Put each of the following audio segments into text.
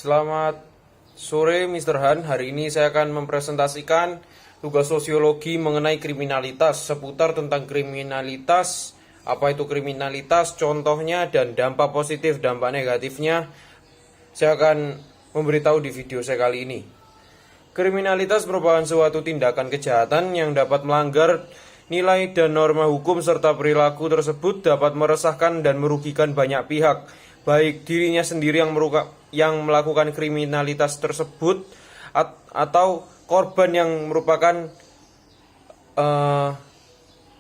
Selamat sore Mr. Han. Hari ini saya akan mempresentasikan tugas sosiologi mengenai kriminalitas, seputar tentang kriminalitas, apa itu kriminalitas, contohnya, dan dampak positif, dampak negatifnya. Saya akan memberitahu di video saya kali ini. Kriminalitas merupakan suatu tindakan kejahatan yang dapat melanggar nilai dan norma hukum serta perilaku tersebut dapat meresahkan dan merugikan banyak pihak, baik dirinya sendiri yang melakukan kriminalitas tersebut atau korban yang merupakan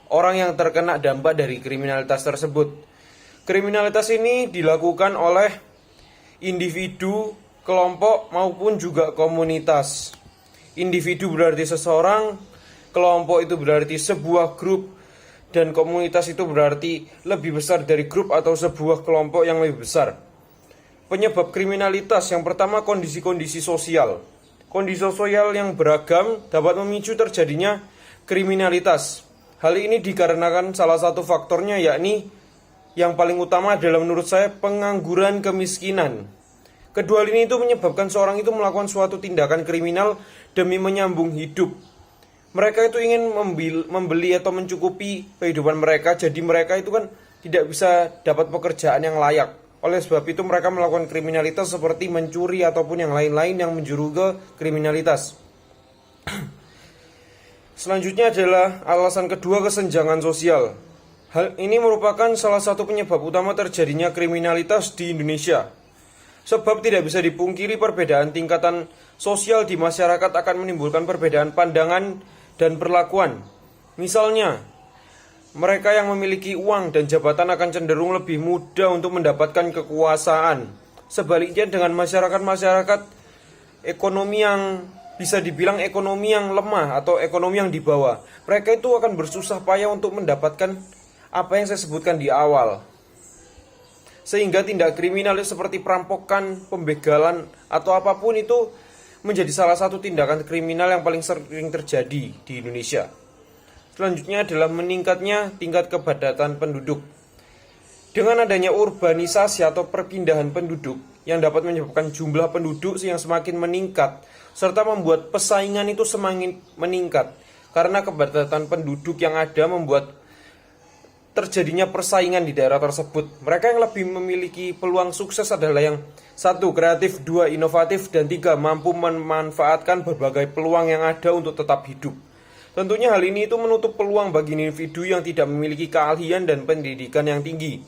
orang yang terkena dampak dari kriminalitas tersebut. Kriminalitas ini dilakukan oleh individu, kelompok maupun juga komunitas. Individu berarti seseorang, kelompok itu berarti sebuah grup, dan komunitas itu berarti lebih besar dari grup atau sebuah kelompok yang lebih besar. Penyebab kriminalitas yang pertama, kondisi-kondisi sosial. Kondisi sosial yang beragam dapat memicu terjadinya kriminalitas. Hal ini dikarenakan salah satu faktornya, yakni yang paling utama adalah menurut saya pengangguran, kemiskinan. Kedua hal ini itu menyebabkan seorang itu melakukan suatu tindakan kriminal demi menyambung hidup. Mereka itu ingin membeli atau mencukupi kehidupan mereka, jadi mereka itu kan tidak bisa dapat pekerjaan yang layak. Oleh sebab itu mereka melakukan kriminalitas seperti mencuri ataupun yang lain-lain yang menjuru ke kriminalitas. Selanjutnya adalah alasan kedua, kesenjangan sosial. Hal ini merupakan salah satu penyebab utama terjadinya kriminalitas di Indonesia. Sebab tidak bisa dipungkiri perbedaan tingkatan sosial di masyarakat akan menimbulkan perbedaan pandangan dan perlakuan. Misalnya, mereka yang memiliki uang dan jabatan akan cenderung lebih mudah untuk mendapatkan kekuasaan. Sebaliknya dengan masyarakat-masyarakat ekonomi yang bisa dibilang ekonomi yang lemah atau ekonomi yang di bawah, mereka itu akan bersusah payah untuk mendapatkan apa yang saya sebutkan di awal. Sehingga tindak kriminal seperti perampokan, pembegalan, atau apapun itu menjadi salah satu tindakan kriminal yang paling sering terjadi di Indonesia. Selanjutnya adalah meningkatnya tingkat kepadatan penduduk. Dengan adanya urbanisasi atau perpindahan penduduk yang dapat menyebabkan jumlah penduduk yang semakin meningkat, serta membuat persaingan itu semakin meningkat. Karena kepadatan penduduk yang ada membuat terjadinya persaingan di daerah tersebut. Mereka yang lebih memiliki peluang sukses adalah yang 1. Kreatif, 2. Inovatif, dan 3. Mampu memanfaatkan berbagai peluang yang ada untuk tetap hidup. Tentunya hal ini itu menutup peluang bagi individu yang tidak memiliki keahlian dan pendidikan yang tinggi.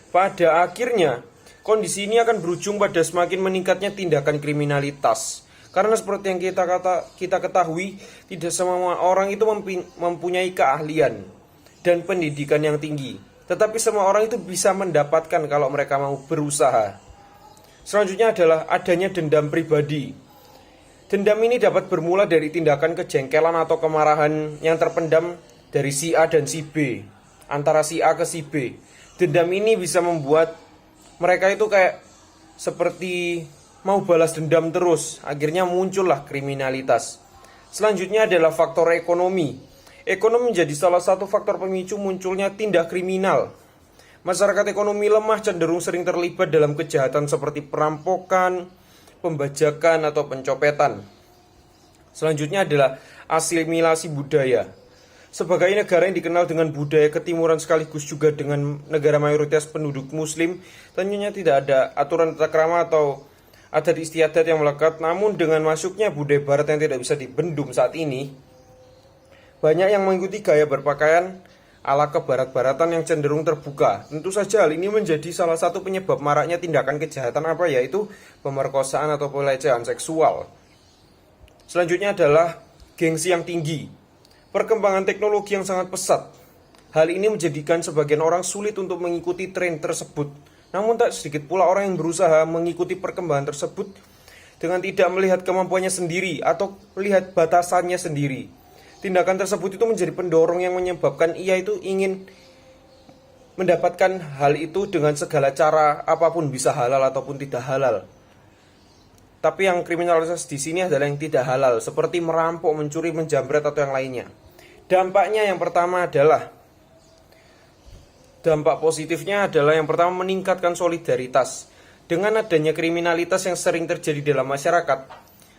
Pada akhirnya, kondisi ini akan berujung pada semakin meningkatnya tindakan kriminalitas. Karena seperti yang kita ketahui, tidak semua orang itu mempunyai keahlian dan pendidikan yang tinggi. Tetapi semua orang itu bisa mendapatkan kalau mereka mau berusaha. Selanjutnya adalah adanya dendam pribadi. Dendam ini dapat bermula dari tindakan kejengkelan atau kemarahan yang terpendam dari si A dan si B, antara si A ke si B. Dendam ini bisa membuat mereka itu kayak seperti mau balas dendam terus. Akhirnya muncullah kriminalitas. Selanjutnya adalah faktor ekonomi. Ekonomi menjadi salah satu faktor pemicu munculnya tindak kriminal. Masyarakat ekonomi lemah cenderung sering terlibat dalam kejahatan seperti perampokan, pembajakan, atau pencopetan. Selanjutnya adalah asimilasi budaya. Sebagai negara yang dikenal dengan budaya ketimuran sekaligus juga dengan negara mayoritas penduduk muslim, tentunya tidak ada aturan tata krama atau adat istiadat yang melekat. Namun dengan masuknya budaya barat yang tidak bisa dibendung saat ini, banyak yang mengikuti gaya berpakaian ala kebarat-baratan yang cenderung terbuka. Tentu saja hal ini menjadi salah satu penyebab maraknya tindakan kejahatan yaitu pemerkosaan atau pelecehan seksual. Selanjutnya adalah gengsi yang tinggi. Perkembangan teknologi yang sangat pesat. Hal ini menjadikan sebagian orang sulit untuk mengikuti tren tersebut. Namun tak sedikit pula orang yang berusaha mengikuti perkembangan tersebut dengan tidak melihat kemampuannya sendiri atau melihat batasannya sendiri. Tindakan tersebut itu menjadi pendorong yang menyebabkan ia itu ingin mendapatkan hal itu dengan segala cara, apapun, bisa halal ataupun tidak halal. Tapi yang kriminalitas di sini adalah yang tidak halal, seperti merampok, mencuri, menjamret, atau yang lainnya. Dampaknya yang pertama adalah dampak positifnya adalah yang pertama meningkatkan solidaritas. Dengan adanya kriminalitas yang sering terjadi dalam masyarakat,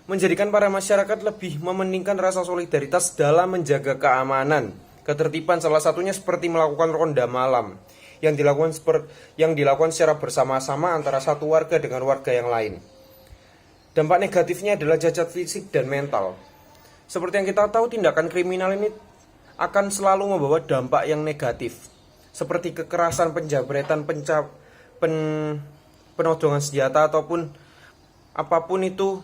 menjadikan para masyarakat lebih mementingkan rasa solidaritas dalam menjaga keamanan, ketertiban, salah satunya seperti melakukan ronda malam yang dilakukan secara bersama-sama antara satu warga dengan warga yang lain. Dampak negatifnya adalah cacat fisik dan mental. Seperti yang kita tahu, tindakan kriminal ini akan selalu membawa dampak yang negatif, seperti kekerasan, penjabretan, penodongan senjata ataupun apapun itu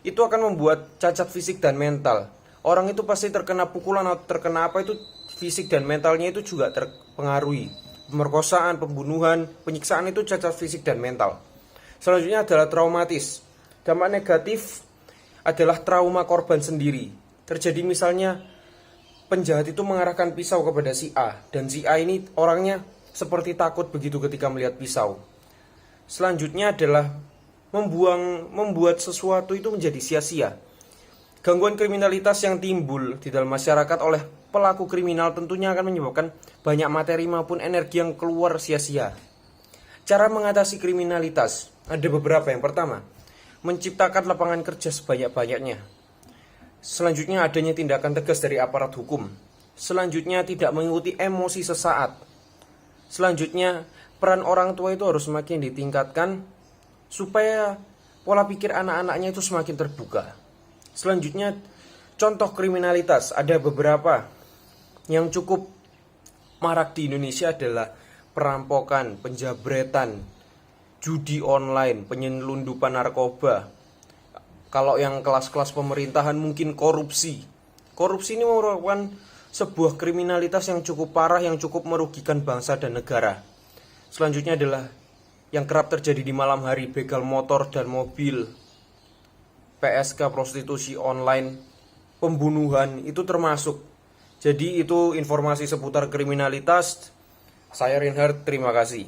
akan membuat cacat fisik dan mental. Orang itu pasti terkena pukulan atau terkena apa, itu fisik dan mentalnya itu juga terpengaruhi. Pemerkosaan, pembunuhan, penyiksaan itu cacat fisik dan mental. Selanjutnya adalah traumatis. Dampak negatif adalah trauma korban sendiri. Terjadi misalnya penjahat itu mengarahkan pisau kepada si A, dan si A ini orangnya seperti takut begitu ketika melihat pisau. Selanjutnya adalah membuat sesuatu itu menjadi sia-sia. Gangguan kriminalitas yang timbul di dalam masyarakat oleh pelaku kriminal tentunya akan menyebabkan banyak materi maupun energi yang keluar sia-sia. Cara mengatasi kriminalitas ada beberapa. Yang pertama, menciptakan lapangan kerja sebanyak-banyaknya. Selanjutnya, adanya tindakan tegas dari aparat hukum. Selanjutnya, tidak mengikuti emosi sesaat. Selanjutnya, peran orang tua itu harus semakin ditingkatkan supaya pola pikir anak-anaknya itu semakin terbuka. Selanjutnya, contoh kriminalitas ada beberapa. Yang cukup marak di Indonesia adalah perampokan, penjabretan, judi online, penyelundupan narkoba. Kalau yang kelas-kelas pemerintahan mungkin korupsi. Korupsi ini merupakan sebuah kriminalitas yang cukup parah, yang cukup merugikan bangsa dan negara. Selanjutnya adalah yang kerap terjadi di malam hari, begal motor dan mobil, PSK, prostitusi online, pembunuhan, itu termasuk. Jadi itu informasi seputar kriminalitas. Saya Reinhard, terima kasih.